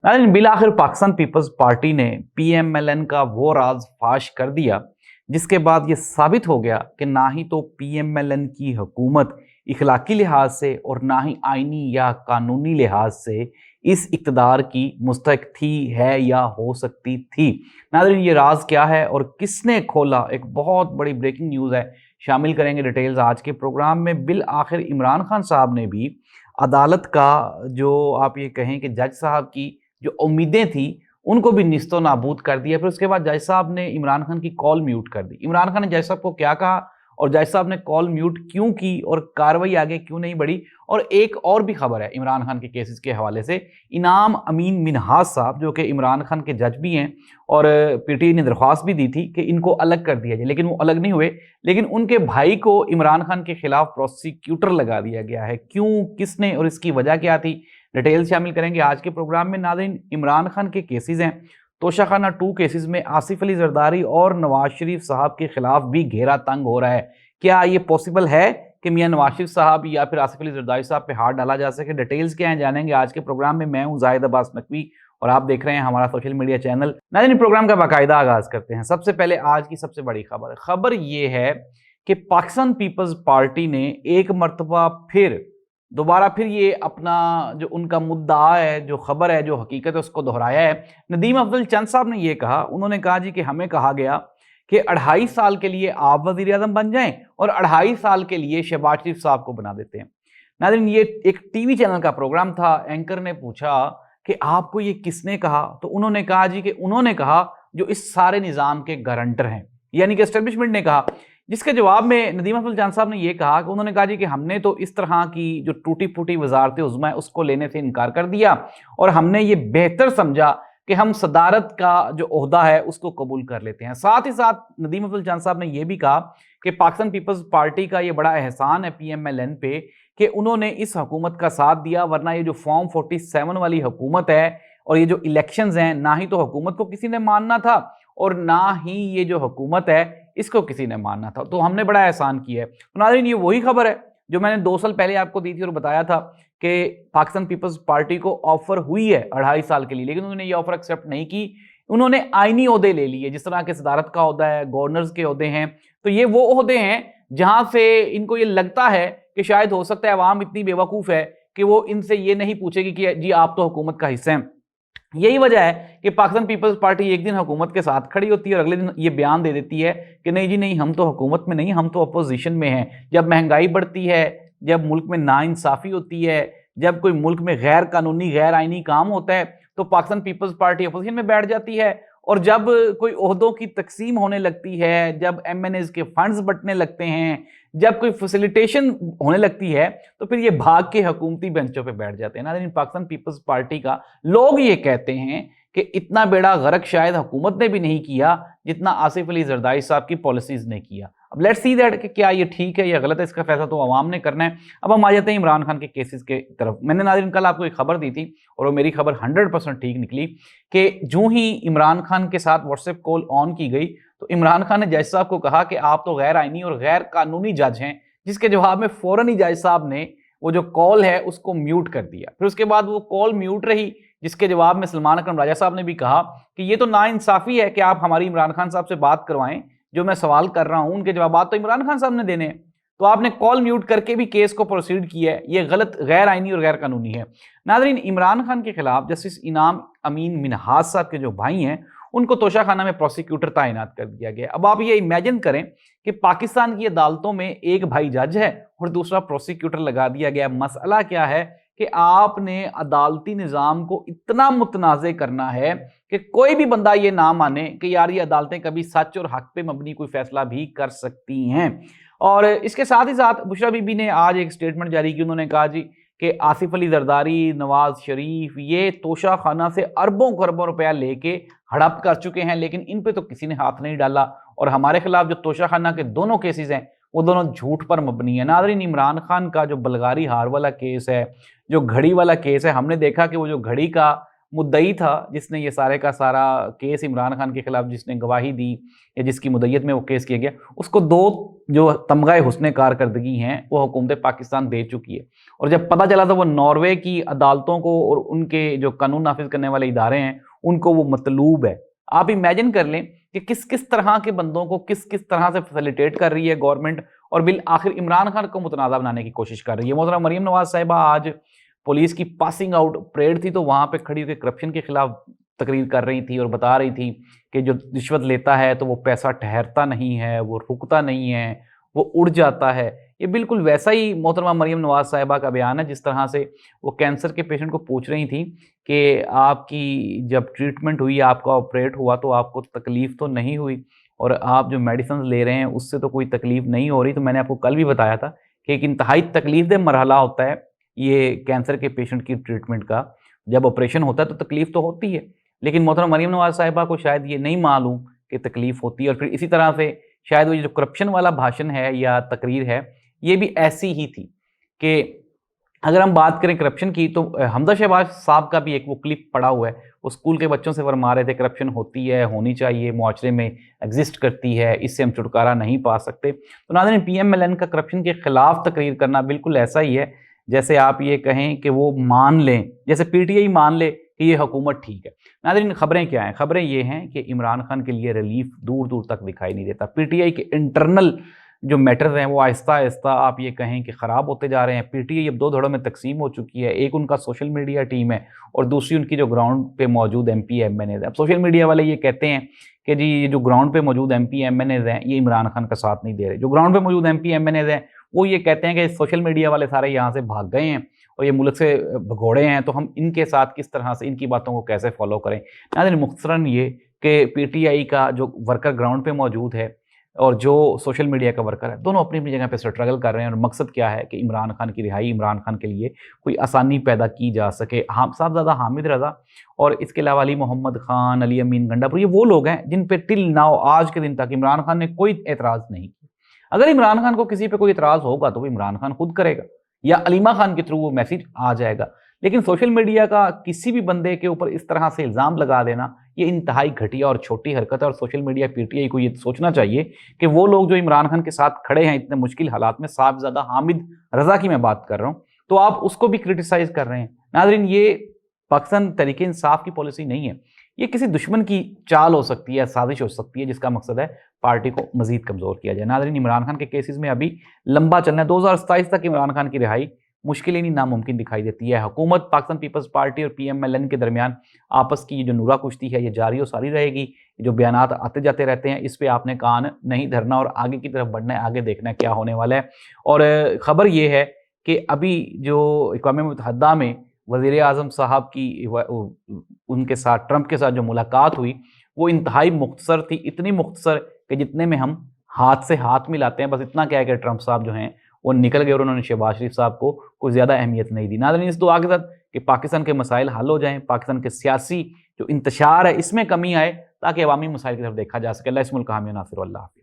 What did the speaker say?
नाज़रीन, बिलाखिर Pakistan peoples party ने PMLN का वो राज फाश कर दिया जिसके बाद ये साबित हो गया कि ना ही तो PMLN की हुकूमत इखलाकी लिहाज से और ना ही आइनी या कानूनी लिहाज से इस इक़्तिदार की मुस्तहिक़ थी, है या हो सकती थी। नाज़रीन, ये राज क्या है और किसने खोला, एक बहुत बड़ी ब्रेकिंग न्यूज़ है, शामिल करेंगे डिटेल्स आज के प्रोग्राम में। बिल आखिर इमरान खान साहब ने भी अदालत का, जो आप ये कहें कि जज साहब की जो उम्मीदें थी, उनको भी निस्तो नाबूद कर दिया। फिर उसके बाद जज साहब ने इमरान खान की कॉल म्यूट कर दी। इमरान खान ने जज साहब को क्या कहा और जज साहब ने कॉल म्यूट क्यों की और कार्रवाई आगे क्यों नहीं बढ़ी। और एक और भी खबर है इमरान खान के केसेस के हवाले से। इनाम अमीन मिन्हाज साहब, जो कि इमरान खान के जज भी हैं, और PTI ने दरख्वास्त भी दी थी कि इनको अलग कर दिया जाए, लेकिन वो अलग नहीं हुए। लेकिन उनके भाई को इमरान खान के खिलाफ प्रोसिक्यूटर लगा दिया गया है। क्यों, किसने और इसकी वजह क्या थी, डिटेल शामिल करेंगे आज के प्रोग्राम में। नाज़रीन, इमरान खान के केसेस हैं, तोशाखाना 2 केसेस में आसिफ अली जरदारी और नवाज शरीफ साहब के खिलाफ भी घेरा तंग हो रहा है। क्या ये पॉसिबल है कि मियां नवाज शरीफ साहब या फिर आसिफ अली जरदारी साहब पे हाथ डाला जा सके? डिटेल्स क्या हैं, जानेंगे आज के प्रोग्राम में। मैं हूं जाहिद अब्बास नकवी और आप देख रहे हैं हमारा सोशल मीडिया चैनल। नाज़रीन, प्रोग्राम का बाकायदा आगाज करते हैं। सबसे पहले आज की सबसे बड़ी खबर ये है कि पाकिस्तान पीपल्स पार्टी ने एक मरतबा फिर दोबारा फिर ये अपना जो उनका मुद्दा है, जो खबर है, जो हकीकत है, उसको दोहराया है। नदीम अफजल चंद साहब ने ये कहा, उन्होंने कहा जी कि हमें कहा गया कि 2.5 साल के लिए आप वज़ीर आज़म बन जाएं और 2.5 साल के लिए शहबाज शरीफ साहब को बना देते हैं। नाज़रीन, ये एक टीवी चैनल का प्रोग्राम था। एंकर ने पूछा कि आपको ये किसने कहा, तो उन्होंने कहा जी कि उन्होंने कहा जो इस सारे निज़ाम के गारंटर हैं, यानी कि एस्टेब्लिशमेंट ने कहा। जिसके जवाब में नदीम अफजल जान साहब ने यह कहा कि उन्होंने कहा जी कि हमने तो इस तरह की जो टूटी फूटी वजारत उज़्मा है उसको लेने से इनकार कर दिया और हमने ये बेहतर समझा कि हम सदारत का जो ओहदा है उसको कबूल कर लेते हैं। साथ ही साथ नदीम अफजल जान साहब ने यह भी कहा कि पाकिस्तान पीपल्स पार्टी का ये बड़ा एहसान है PMLN पे कि उन्होंने इस हुकूमत का साथ दिया, वरना ये जो फॉर्म 47 वाली हुकूमत है और ये जो इलेक्शंस हैं, ना ही तो हुकूमत को किसी ने मानना था और ना ही ये जो हुकूमत है इसको किसी ने मानना था, तो हमने बड़ा एहसान किया है। तो नाज़रीन, ये वही खबर है जो मैंने 2 साल पहले आपको दी थी और बताया था कि पाकिस्तान पीपल्स पार्टी को ऑफर हुई है 2.5 साल के लिए, लेकिन उन्होंने ये ऑफर एक्सेप्ट नहीं की। उन्होंने आईनी ओहदे ले लिए, जिस तरह के सदारत का ओहदा है, गवर्नर्स के ओहदे हैं। तो ये वो ओहदे हैं जहां से इनको ये लगता है कि शायद हो सकता है अवाम इतनी बेवकूफ़ है कि वो इनसे ये नहीं पूछेगी कि जी आप तो हुकूमत का हिस्सा हैं। यही वजह है कि पाकिस्तान पीपल्स पार्टी एक दिन हुकूमत के साथ खड़ी होती है और अगले दिन ये बयान दे देती है कि नहीं जी नहीं, हम तो हुकूमत में नहीं, हम तो अपोजिशन में हैं। जब महंगाई बढ़ती है, जब मुल्क में नाइंसाफ़ी होती है, जब कोई मुल्क में गैर कानूनी गैर आइनी काम होता है, तो पाकिस्तान पीपल्स पार्टी अपोजिशन में बैठ जाती है। और जब कोई ओहदों की तकसीम होने लगती है, जब MNAs के फंड्स बंटने लगते हैं, जब कोई फैसिलिटेशन होने लगती है, तो फिर ये भाग के हुकूमती बेंचों पे बैठ जाते हैं। नाज़रीन, पाकिस्तान पीपल्स पार्टी का लोग ये कहते हैं कि इतना बेड़ा गर्क शायद हुकूमत ने भी नहीं किया जितना आसिफ अली जरदारी साहब की पॉलिसीज ने किया। अब लेट्स सी दैट कि क्या ये ठीक है या गलत है, इसका फैसला तो आवाम ने करना है। अब हम आ जाते हैं इमरान खान के केसेस के तरफ। मैंने नाज़रीन कल आपको एक खबर दी थी और वो मेरी खबर 100% ठीक निकली कि जो ही इमरान खान के साथ व्हाट्सएप कॉल ऑन की गई तो इमरान खान ने जज साहब को कहा कि आप तो गैर आइनी और गैर कानूनी जज हैं, जिसके जवाब में फौरन ही जज साहब ने वो जो कॉल है उसको म्यूट कर दिया। फिर उसके बाद वो कॉल म्यूट रही, जिसके जवाब में सलमान अकरम राजा साहब ने भी कहा कि ये तो नाइंसाफ़ी है कि आप हमारी इमरान खान साहब से बात करवाएं, जो मैं सवाल कर रहा हूं उनके जवाब तो इमरान खान साहब ने देने हैं, तो आपने कॉल म्यूट करके भी केस को प्रोसीड किया है, ये गलत, गैर आइनी और गैर कानूनी है। नाज़रीन, इमरान खान के खिलाफ जस्टिस इनाम अमीन मिन्हाज साहब के जो भाई हैं उनको तोशाखाना में प्रोसिक्यूटर तैनात कर दिया गया। अब आप ये इमेजिन करें कि पाकिस्तान की अदालतों में एक भाई जज है और दूसरा प्रोसिक्यूटर लगा दिया गया। मसला क्या है कि आपने अदालती निज़ाम को इतना मुतनाज़े करना है कि कोई भी बंदा ये ना माने कि यार ये अदालतें कभी सच और हक पे मबनी कोई फैसला भी कर सकती हैं। और इसके साथ ही साथ बुशरा बीबी ने आज एक स्टेटमेंट जारी की। उन्होंने कहा जी कि आसिफ अली जरदारी, नवाज शरीफ ये तोशा खाना से अरबों खरबों रुपया लेके हड़प कर चुके हैं, लेकिन इन पे तो किसी ने हाथ नहीं डाला और हमारे खिलाफ जो तोशा खाना के दोनों केसेस हैं वो दोनों झूठ पर मबनी है। नाज़रीन, इमरान खान का जो बलगारी हार वाला केस है, जो घड़ी वाला केस है, हमने देखा कि वो जो घड़ी का मुद्दई था जिसने ये सारे का सारा केस इमरान खान के खिलाफ जिसने गवाही दी या जिसकी मुद्दईयत में वो केस किया गया, उसको 2 जो तमगाए हुस्ने कारकर्दगी हैं वो हुकूमत पाकिस्तान दे चुकी है। और जब पता चला तो वो नॉर्वे की अदालतों को और उनके जो कानून नाफिज करने वाले इदारे हैं उनको वो मतलूब है। आप इमेजिन कर लें कि किस किस तरह के बंदों को किस किस तरह से फैसिलिटेट कर रही है गवर्नमेंट, और बिल आखिर इमरान खान को मुतनाज़ा बनाने की कोशिश कर रही है। मोहतरमा मरीम नवाज साहिबा आज पुलिस की पासिंग आउट परेड थी तो वहाँ पे खड़ी होकर करप्शन के खिलाफ तकरीर कर रही थी और बता रही थी कि जो रिश्वत लेता है तो वो पैसा ठहरता नहीं है, वो रुकता नहीं है, वो उड़ जाता है। ये बिल्कुल वैसा ही मोहतरमा मरीम नवाज साहिबा का बयान है जिस तरह से वो कैंसर के पेशेंट को पूछ रही थी कि आपकी जब ट्रीटमेंट हुई, आपका ऑपरेट हुआ तो आपको तकलीफ़ तो नहीं हुई, और आप जो मेडिसिन ले रहे हैं उससे तो कोई तकलीफ़ नहीं हो रही। तो मैंने आपको कल भी बताया था कि एक इंतहाई तकलीफ़देह मरहला होता है ये कैंसर के पेशेंट की ट्रीटमेंट का। जब ऑपरेशन होता है तो तकलीफ़ तो होती है, लेकिन मोहतरमा मरीम नवाज साहिबा को शायद ये नहीं मालूम कि तकलीफ़ होती है। और फिर इसी तरह से शायद वो जो करप्शन वाला भाषण है या तकरीर है ये भी ऐसी ही थी कि अगर हम बात करें करप्शन की तो हमजा शहबाज साहब का भी एक वो क्लिप पड़ा हुआ है, वो स्कूल के बच्चों से फरमा रहे थे करप्शन होती है, होनी चाहिए, मुआशरे में एग्जिस्ट करती है, इससे हम छुटकारा नहीं पा सकते। तो नाज़रीन, PMLN का करप्शन के खिलाफ तकरीर करना बिल्कुल ऐसा ही है जैसे आप ये कहें कि वो मान लें, जैसे PTI मान ले कि ये हुकूमत ठीक है। नाज़रीन, खबरें क्या हैं? खबरें ये हैं कि इमरान खान के लिए रिलीफ दूर दूर तक दिखाई नहीं देता। PTI के इंटरनल जो मैटर्स हैं वो आहिस्ता आहिस्ता आप ये कहें कि ख़राब होते जा रहे हैं। PTI अब 2 धड़ों में तकसीम हो चुकी है। एक उनका सोशल मीडिया टीम है और दूसरी उनकी जो ग्राउंड पे मौजूद MP MNAs है। अब सोशल मीडिया वाले ये कहते हैं कि जी ये जो ग्राउंड पे मौजूद MP MNAs हैं ये इमरान खान का साथ नहीं दे रहे। जो ग्राउंड पे मौजूद MP MNAs हैं वो ये कहते हैं कि सोशल मीडिया वाले सारे यहाँ से भाग गए हैं और ये मुल्क से भगोड़े हैं, तो हम इनके साथ किस तरह से इनकी बातों को कैसे फॉलो करें। नाज़रीन, मुख्तसरन ये कि PTI का जो वर्कर ग्राउंड पे मौजूद है और जो सोशल मीडिया का वर्कर है, दोनों अपनी अपनी जगह पे स्ट्रगल कर रहे हैं और मकसद क्या है कि इमरान खान की रिहाई, इमरान खान के लिए कोई आसानी पैदा की जा सके। साहबजादा हामिद रज़ा और इसके अलावा अली मोहम्मद खान, अली अमीन गंडापुर, ये वो लोग हैं जिन पे टिल नाउ आज के दिन तक इमरान खान ने कोई एतराज़ नहीं किया। अगर इमरान खान को किसी पे कोई एतराज़ होगा तो वो इमरान खान खुद करेगा या अलीमा खान के थ्रू वो मैसेज आ जाएगा। लेकिन सोशल मीडिया का किसी भी बंदे के ऊपर इस तरह से इल्ज़ाम लगा देना ये इंतहाई घटिया और छोटी हरकत है। और सोशल मीडिया PTI को ये सोचना चाहिए कि वो लोग जो इमरान खान के साथ खड़े हैं इतने मुश्किल हालात में, साहबजादा हामिद रज़ा की मैं बात कर रहा हूँ, तो आप उसको भी क्रिटिसाइज़ कर रहे हैं। नाज़रीन, ये पाकिस्तान तहरीक इंसाफ की पॉलिसी नहीं है, ये किसी दुश्मन की चाल हो सकती है, साजिश हो सकती है जिसका मकसद है पार्टी को मजीद कमज़ोर किया जाए। नाज़रीन, इमरान खान के केसेस में अभी लंबा चलना है। 2027 तक इमरान खान की रिहाई मुश्किल ही नहीं नामुमकिन दिखाई देती है। हुकूमत, पाकिस्तान पीपल्स पार्टी और PMLN के दरमियान आपस की जो नुरा कुश्ती है ये जारी और सारी रहेगी। जो बयानात आते जाते रहते हैं इस पर आपने कान नहीं धरना और आगे की तरफ बढ़ना है, आगे देखना है क्या होने वाला है। और ख़बर ये है कि अभी जो अक़वाम मुत्तहिदा में वज़ीर आज़म साहब की उनके साथ ट्रंप के साथ जो मुलाकात हुई वो इंतहाई मुख्तसर थी, इतनी मुख्तसर कि जितने में हम हाथ से हाथ मिलाते हैं, बस इतना क्या है कि ट्रंप साहब जो हैं वो निकल गए और उन्होंने शहबाज शरीफ साहब को कोई ज़्यादा अहमियत नहीं दी। नाज़रीन, इस दुआ के साथ कि पाकिस्तान के मसाइल हल हो जाएँ, पाकिस्तान के सियासी जो इंतशार है इसमें कमी आए ताकि अवामी मसाइल की तरफ देखा जा सके। अल्लाह इस मुल्क का हामी नासिर, अल्लाह हाफ़िज़।